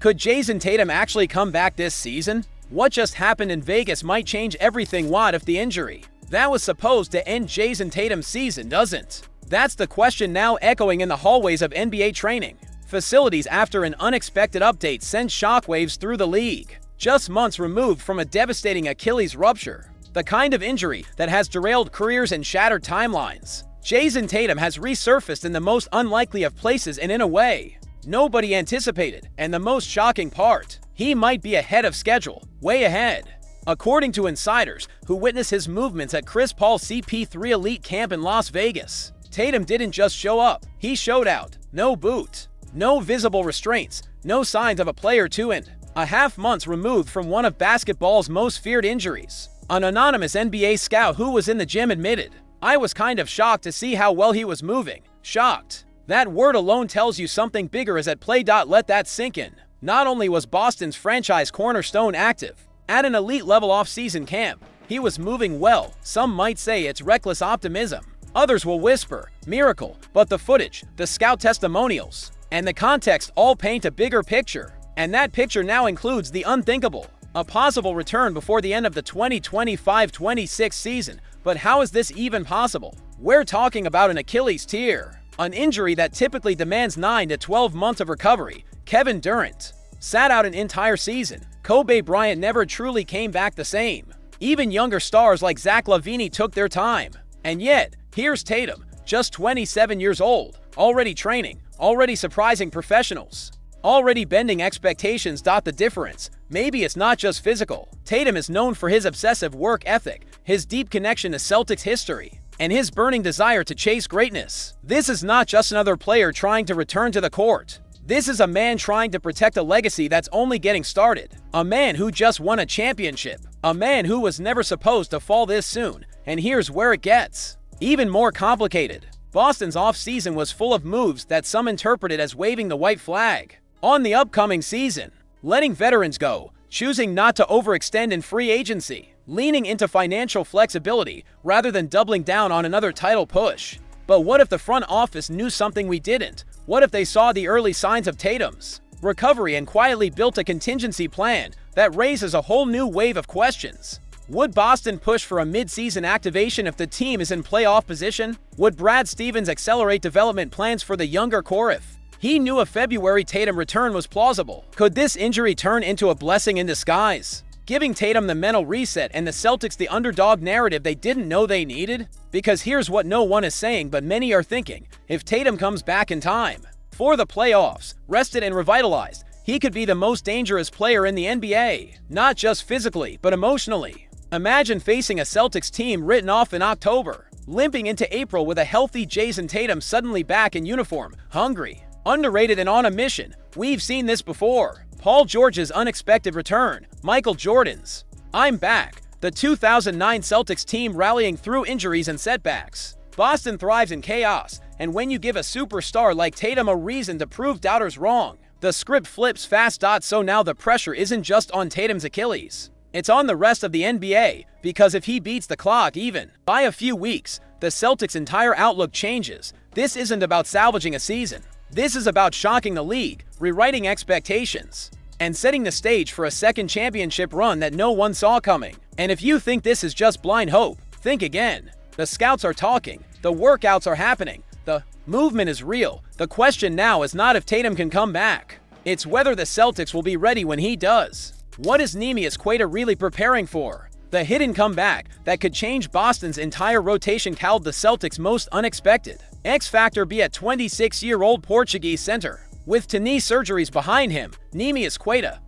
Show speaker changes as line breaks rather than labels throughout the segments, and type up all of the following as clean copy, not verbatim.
Could Jayson Tatum actually come back this season? What just happened in Vegas might change everything. What if the injury that was supposed to end Jayson Tatum's season doesn't? That's the question now echoing in the hallways of NBA training facilities after an unexpected update sent shockwaves through the league. Just months removed from a devastating Achilles rupture, the kind of injury that has derailed careers and shattered timelines, Jayson Tatum has resurfaced in the most unlikely of places and in a way nobody anticipated. And the most shocking part, he might be ahead of schedule, way ahead. According to insiders who witnessed his movements at Chris Paul's CP3 Elite Camp in Las Vegas, Tatum didn't just show up, he showed out. No boot, no visible restraints, no signs of a player 2.5 months removed from one of basketball's most feared injuries. An anonymous NBA scout who was in the gym admitted, "I was kind of shocked to see how well he was moving." Shocked. That word alone tells you something bigger is at play. Let that sink in. Not only was Boston's franchise cornerstone active at an elite-level off-season camp, he was moving well. Some might say it's reckless optimism. Others will whisper, miracle, but the footage, the scout testimonials, and the context all paint a bigger picture. And that picture now includes the unthinkable, a possible return before the end of the 2025-26 season. But how is this even possible? We're talking about an Achilles tear, an injury that typically demands 9 to 12 months of recovery. Kevin Durant sat out an entire season. Kobe Bryant never truly came back the same. Even younger stars like Zach LaVine took their time. And yet, here's Tatum, just 27 years old, already training, already surprising professionals, already bending expectations. The difference, maybe it's not just physical. Tatum is known for his obsessive work ethic, his deep connection to CELTICS history, and his burning desire to chase greatness. This is not just another player trying to return to the court. This is a man trying to protect a legacy that's only getting started. A man who just won a championship. A man who was never supposed to fall this soon. And here's where it gets even more complicated. Boston's offseason was full of moves that some interpreted as waving the white flag on the upcoming season, letting veterans go, choosing not to overextend in free agency, leaning into financial flexibility rather than doubling down on another title push. But what if the front office knew something we didn't? What if they saw the early signs of Tatum's recovery and quietly built a contingency plan that raises a whole new wave of questions? Would Boston push for a mid-season activation if the team is in playoff position? Would Brad Stevens accelerate development plans for the younger core if he knew a February Tatum return was plausible? Could this injury turn into a blessing in disguise, giving Tatum the mental reset and the Celtics the underdog narrative they didn't know they needed? Because here's what no one is saying but many are thinking. If Tatum comes back in time for the playoffs, rested and revitalized, he could be the most dangerous player in the NBA, not just physically, but emotionally. Imagine facing a Celtics team written off in October, limping into April with a healthy Jayson Tatum suddenly back in uniform, hungry, underrated and on a mission. We've seen this before. Paul George's unexpected return, Michael Jordan's "I'm back," the 2009 Celtics team rallying through injuries and setbacks. Boston thrives in chaos, and when you give a superstar like Tatum a reason to prove doubters wrong, the script flips fast. So now the pressure isn't just on Tatum's Achilles. It's on the rest of the NBA, because if he beats the clock even by a few weeks, the Celtics' entire outlook changes. This isn't about salvaging a season. This is about shocking the league, rewriting expectations, and setting the stage for a second championship run that no one saw coming. And if you think this is just blind hope, think again. The scouts are talking, the workouts are happening, the movement is real. The question now is not if Tatum can come back. It's whether the Celtics will be ready when he does. What is Neemias really preparing for? The hidden comeback that could change Boston's entire rotation, called the Celtics' most unexpected X-factor, be a 26-year-old Portuguese center with 2 knee surgeries behind him. Neemias,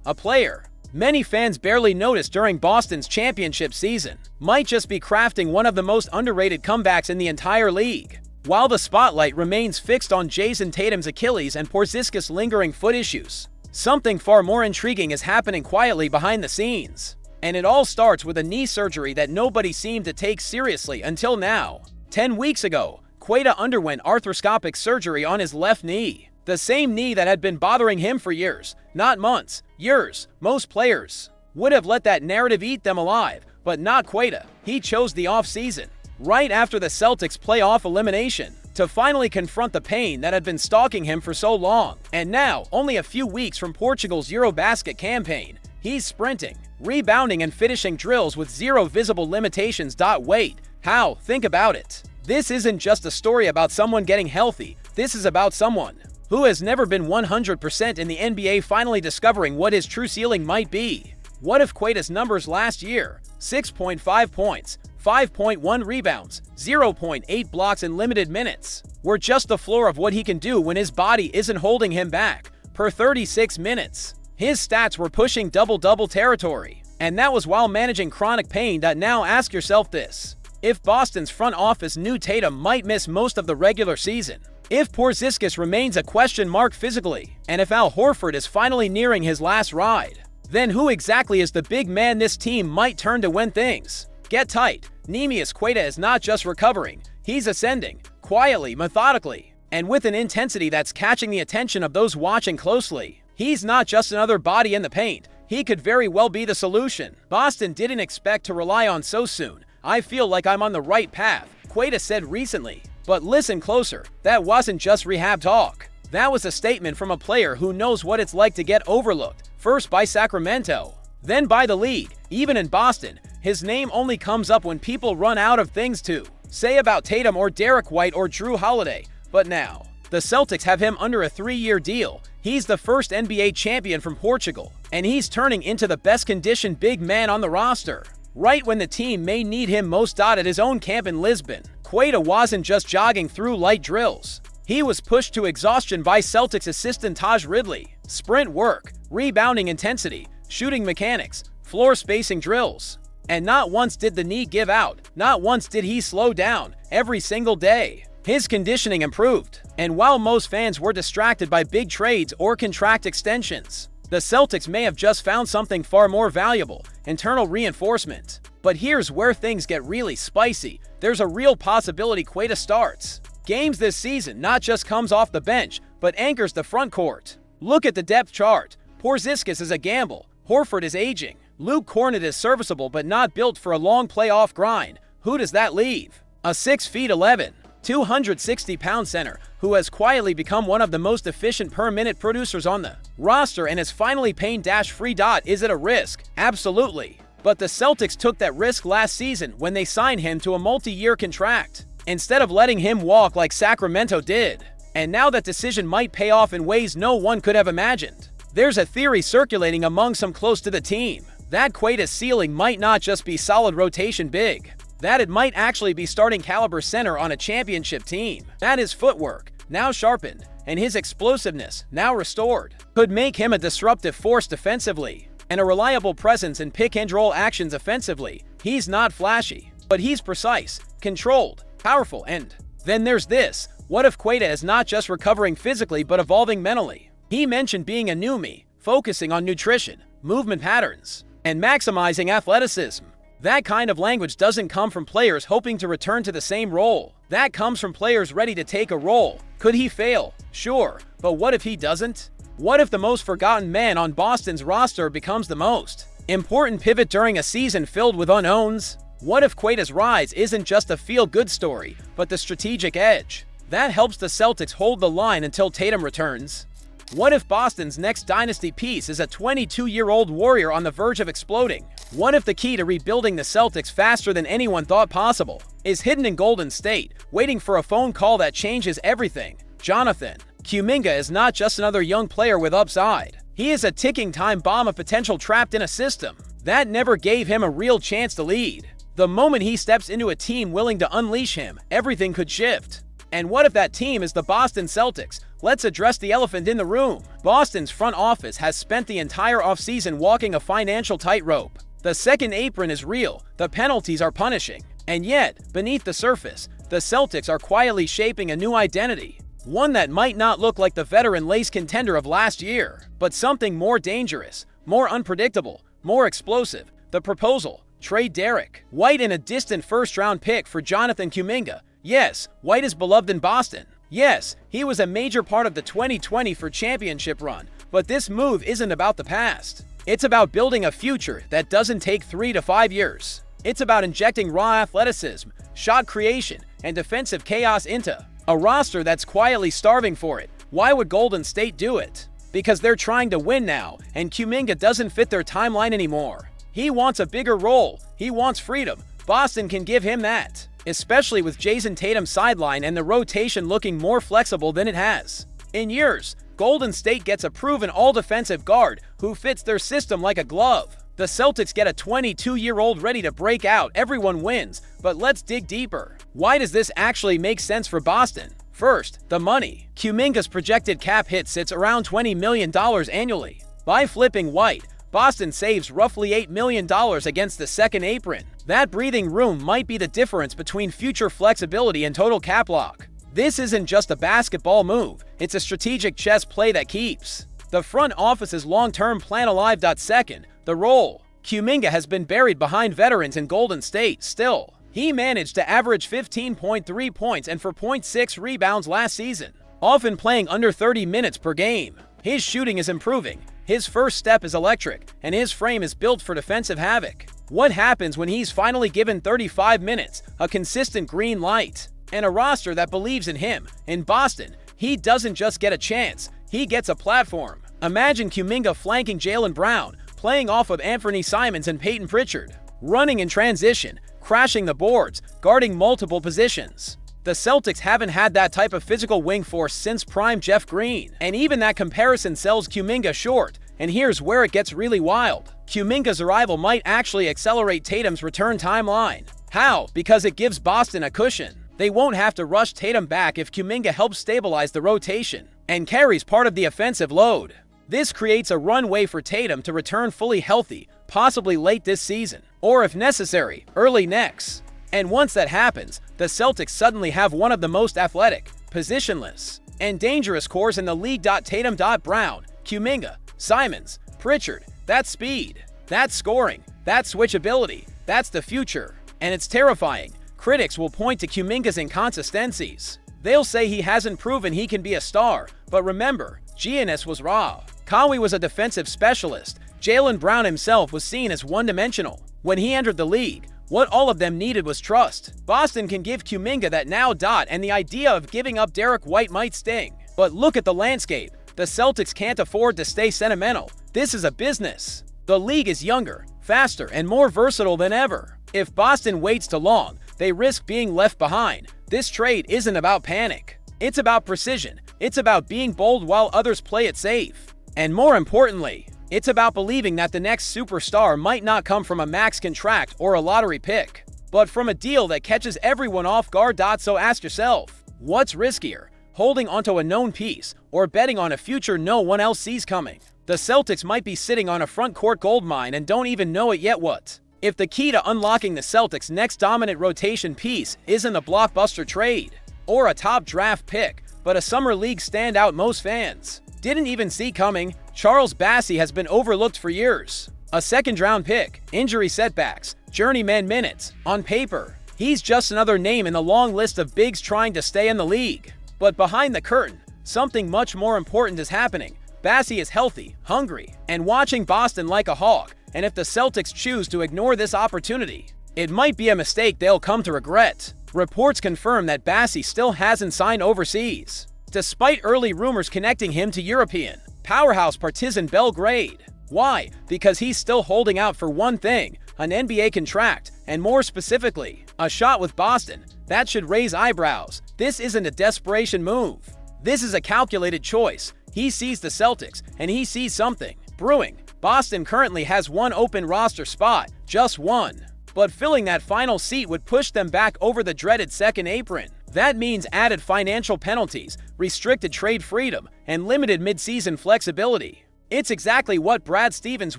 a player many fans barely noticed during Boston's championship season, might just be crafting one of the most underrated comebacks in the entire league. While the spotlight remains fixed on Jayson Tatum's Achilles and Porzingis' lingering foot issues, something far more intriguing is happening quietly behind the scenes. And it all starts with a knee surgery that nobody seemed to take seriously until now. 10 weeks ago, Queta underwent arthroscopic surgery on his left knee, the same knee that had been bothering him for years, not months, years. Most players would have let that narrative eat them alive, but not Queta. He chose the off-season, right after the Celtics' playoff elimination, to finally confront the pain that had been stalking him for so long. And now, only a few weeks from Portugal's Eurobasket campaign, he's sprinting, rebounding and finishing drills with zero visible limitations. Wait, how? Think about it. This isn't just a story about someone getting healthy. This is about someone who has never been 100% in the NBA finally discovering what his true ceiling might be. What if Queta's numbers last year, 6.5 points, 5.1 rebounds, 0.8 blocks in limited minutes, were just the floor of what he can do when his body isn't holding him back, per 36 minutes? His stats were pushing double-double territory, and that was while managing chronic pain. Now ask yourself this: if Boston's front office knew Tatum might miss most of the regular season, if Porzingis remains a question mark physically, and if Al Horford is finally nearing his last ride, then who exactly is the big man this team might turn to when things get tight? Neemias Queta is not just recovering, he's ascending, quietly, methodically, and with an intensity that's catching the attention of those watching closely. He's not just another body in the paint, he could very well be the solution Boston didn't expect to rely on so soon. I feel like I'm on the right path, Queta said recently. But listen closer, that wasn't just rehab talk. That was a statement from a player who knows what it's like to get overlooked, first by Sacramento, then by the league. Even in Boston, his name only comes up when people run out of things to say about Tatum or Derek White or Drew Holiday. But now, the Celtics have him under a 3-year deal. He's the first NBA champion from Portugal, and he's turning into the best-conditioned big man on the roster, right when the team may need him most. At his own camp in Lisbon, Queta wasn't just jogging through light drills. He was pushed to exhaustion by Celtics assistant Taj Ridley. Sprint work, rebounding intensity, shooting mechanics, floor spacing drills. And not once did the knee give out. Not once did he slow down. Every single day, his conditioning improved. And while most fans were distracted by big trades or contract extensions, the Celtics may have just found something far more valuable: internal reinforcement. But here's where things get really spicy. There's a real possibility Queta starts games this season, not just comes off the bench, but anchors the front court. Look at the depth chart. Porzingis is a gamble. Horford is aging. Luke Kornet is serviceable but not built for a long playoff grind. Who does that leave? A 6'11", 260-pound center who has quietly become one of the most efficient per-minute producers on the roster and is finally pain-free. Is it a risk? Absolutely. But the Celtics took that risk last season when they signed him to a multi-year contract, instead of letting him walk like Sacramento did. And now that decision might pay off in ways no one could have imagined. There's a theory circulating among some close to the team that Queta's ceiling might not just be solid rotation big, that it might actually be starting caliber center on a championship team. That his footwork, now sharpened, and his explosiveness, now restored, could make him a disruptive force defensively and a reliable presence in pick-and-roll actions offensively. He's not flashy, but he's precise, controlled, powerful. And then there's this: what if Queta is not just recovering physically but evolving mentally? He mentioned being a new me, focusing on nutrition, movement patterns, and maximizing athleticism. That kind of language doesn't come from players hoping to return to the same role. That comes from players ready to take a role. Could he fail? Sure, but what if he doesn't? What if the most forgotten man on Boston's roster becomes the most important pivot during a season filled with unknowns? What if Queta's rise isn't just a feel-good story, but the strategic edge that helps the Celtics hold the line until Tatum returns? What if Boston's next dynasty piece is a 22-year-old warrior on the verge of exploding? What if the key to rebuilding the Celtics faster than anyone thought possible is hidden in Golden State, waiting for a phone call that changes everything? Jonathan Kuminga is not just another young player with upside. He is a ticking time bomb of potential trapped in a system that never gave him a real chance to lead. The moment he steps into a team willing to unleash him, everything could shift. And what if that team is the Boston Celtics? Let's address the elephant in the room. Boston's front office has spent the entire offseason walking a financial tightrope. The second apron is real, the penalties are punishing. And yet, beneath the surface, the Celtics are quietly shaping a new identity. One that might not look like the veteran lace contender of last year, but something more dangerous, more unpredictable, more explosive. The proposal: trade Derek White in a distant first-round pick for Jonathan Kuminga. Yes, White is beloved in Boston. Yes, he was a major part of the 2020 championship run, but this move isn't about the past. It's about building a future that doesn't take 3 to 5 years. It's about injecting raw athleticism, shot creation, and defensive chaos into A roster that's quietly starving for it. Why would Golden State do it? Because they're trying to win now, and Kuminga doesn't fit their timeline anymore. He wants a bigger role. He wants freedom. Boston can give him that, especially with Jayson Tatum sideline and the rotation looking more flexible than it has in years. Golden State gets a proven all-defensive guard who fits their system like a glove. The Celtics get a 22-year-old ready to break out. Everyone wins, but let's dig deeper. Why does this actually make sense for Boston? First, the money. Kuminga's projected cap hit sits around $20 million annually. By flipping White, Boston saves roughly $8 million against the second apron. That breathing room might be the difference between future flexibility and total cap lock. This isn't just a basketball move, it's a strategic chess play that keeps the front office's long-term plan alive. Second, the role. Kuminga has been buried behind veterans in Golden State. Still, he managed to average 15.3 points and 4.6 rebounds last season, often playing under 30 minutes per game. His shooting is improving, his first step is electric, and his frame is built for defensive havoc. What happens when he's finally given 35 minutes, a consistent green light, and a roster that believes in him? In Boston, he doesn't just get a chance, he gets a platform. Imagine Kuminga flanking Jaylen Brown, playing off of Anthony Simons and Peyton Pritchard, running in transition, crashing the boards, guarding multiple positions. The Celtics haven't had that type of physical wing force since prime Jeff Green, and even that comparison sells Kuminga short. And here's where it gets really wild. Kuminga's arrival might actually accelerate Tatum's return timeline. How? Because it gives Boston a cushion. They won't have to rush Tatum back if Kuminga helps stabilize the rotation and carries part of the offensive load. This creates a runway for Tatum to return fully healthy, possibly late this season, or if necessary, early next. And once that happens, the Celtics suddenly have one of the most athletic, positionless, and dangerous cores in the league. Tatum, Brown, Kuminga, Simons, Pritchard, that's speed, that's scoring, that's switchability, that's the future. And it's terrifying. Critics will point to Kuminga's inconsistencies. They'll say he hasn't proven he can be a star, but remember, Giannis was raw. Conley was a defensive specialist. Jaylen Brown himself was seen as one-dimensional. When he entered the league, what all of them needed was trust. Boston can give Kuminga that now. And the idea of giving up Derek White might sting. But look at the landscape. The Celtics can't afford to stay sentimental. This is a business. The league is younger, faster, and more versatile than ever. If Boston waits too long, they risk being left behind. This trade isn't about panic. It's about precision. It's about being bold while others play it safe. And more importantly, it's about believing that the next superstar might not come from a max contract or a lottery pick, but from a deal that catches everyone off guard. So ask yourself, what's riskier, holding onto a known piece or betting on a future no one else sees coming? The Celtics might be sitting on a front court goldmine and don't even know it yet. What if the key to unlocking the Celtics' next dominant rotation piece isn't a blockbuster trade or a top draft pick, but a summer league standout most fans didn't even see coming? Charles Bassey has been overlooked for years. A second-round pick, injury setbacks, journeyman minutes. On paper, he's just another name in the long list of bigs trying to stay in the league. But behind the curtain, something much more important is happening. Bassey is healthy, hungry, and watching Boston like a hawk. And if the Celtics choose to ignore this opportunity, it might be a mistake they'll come to regret. Reports confirm that Bassey still hasn't signed overseas, despite early rumors connecting him to European powerhouse Partizan Belgrade. Why? Because he's still holding out for one thing, an NBA contract, and more specifically, a shot with Boston. That should raise eyebrows. This isn't a desperation move. This is a calculated choice. He sees the Celtics, and he sees something brewing. Boston currently has one open roster spot, just one. But filling that final seat would push them back over the dreaded second apron. That means added financial penalties, restricted trade freedom, and limited mid-season flexibility. It's exactly what Brad Stevens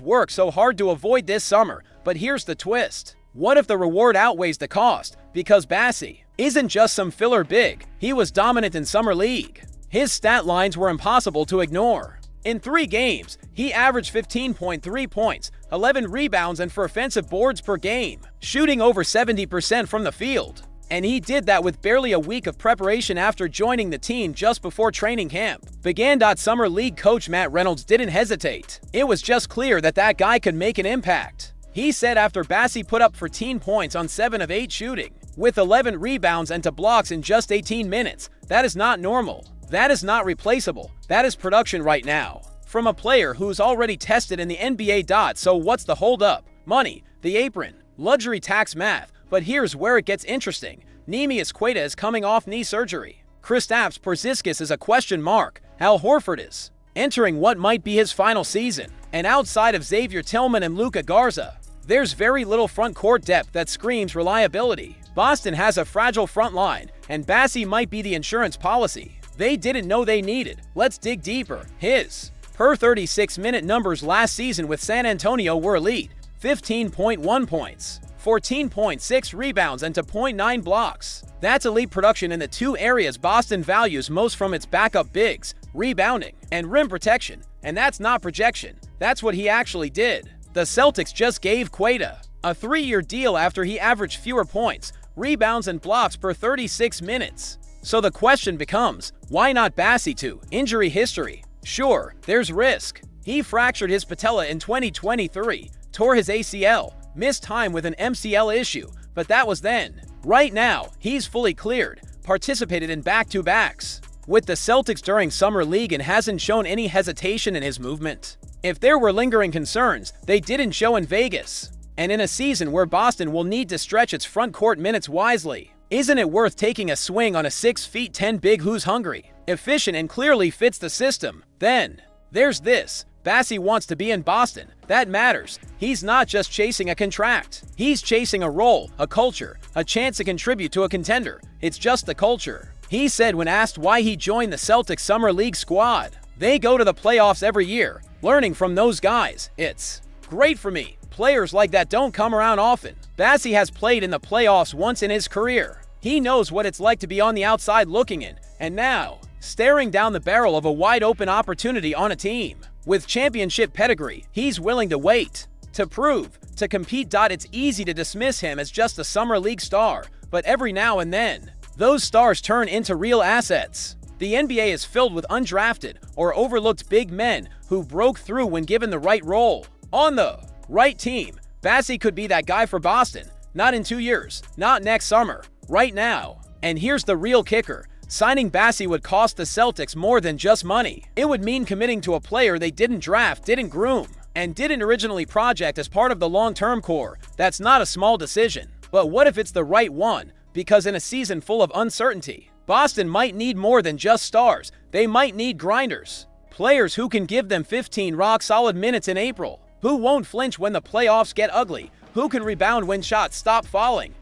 worked so hard to avoid this summer, but here's the twist. What if the reward outweighs the cost? Because Bassey isn't just some filler big, he was dominant in summer league. His stat lines were impossible to ignore. In 3 games, he averaged 15.3 points, 11 rebounds, and 4 offensive boards per game, shooting over 70% from the field. And he did that with barely a week of preparation after joining the team just before training camp began. Summer League coach Matt Reynolds didn't hesitate. It was just clear that guy could make an impact. He said after Bassey put up 14 points on 7 of 8 shooting, with 11 rebounds and 2 blocks in just 18 minutes. That is not normal. That is not replaceable. That is production right now from a player who's already tested in the NBA. So what's the holdup? Money, the apron, luxury tax math. But here's where it gets interesting. Neemias Queta is coming off knee surgery. Kristaps Porzingis is a question mark. Al Horford is entering what might be his final season. And outside of Xavier Tillman and Luka Garza, there's very little front court depth that screams reliability. Boston has a fragile front line, and Bassey might be the insurance policy they didn't know they needed. Let's dig deeper. His per 36-minute numbers last season with San Antonio were elite. 15.1 points, 14.6 rebounds, and 2.9 blocks. That's elite production in the two areas Boston values most from its backup bigs, rebounding and rim protection. And that's not projection. That's what he actually did. The Celtics just gave Queta a 3-year deal after he averaged fewer points, rebounds, and blocks per 36 minutes. So the question becomes, why not Bassey too? Injury history. Sure, there's risk. He fractured his patella in 2023, tore his ACL, missed time with an MCL issue, but that was then. Right now, he's fully cleared, participated in back-to-backs with the Celtics during Summer League and hasn't shown any hesitation in his movement. If there were lingering concerns, they didn't show in Vegas. And in a season where Boston will need to stretch its front court minutes wisely, isn't it worth taking a swing on a 6'10" big who's hungry, efficient, and clearly fits the system? Then, there's this. Bassey wants to be in Boston. That matters. He's not just chasing a contract. He's chasing a role, a culture, a chance to contribute to a contender. It's just the culture. He said when asked why he joined the Celtics Summer League squad, "They go to the playoffs every year. Learning from those guys. It's great for me. Players like that don't come around often." Bassey has played in the playoffs once in his career. He knows what it's like to be on the outside looking in, and now, staring down the barrel of a wide-open opportunity on a team with championship pedigree, he's willing to wait, to prove, to compete. It's easy to dismiss him as just a Summer League star, but every now and then, those stars turn into real assets. The NBA is filled with undrafted or overlooked big men who broke through when given the right role. On the right team, Bassey could be that guy for Boston. Not in 2 years, not next summer, right now. And here's the real kicker. Signing Bassey would cost the Celtics more than just money. It would mean committing to a player they didn't draft, didn't groom, and didn't originally project as part of the long-term core. That's not a small decision. But what if it's the right one? Because in a season full of uncertainty, Boston might need more than just stars. They might need grinders. Players who can give them 15 rock-solid minutes in April. Who won't flinch when the playoffs get ugly. Who can rebound when shots stop falling.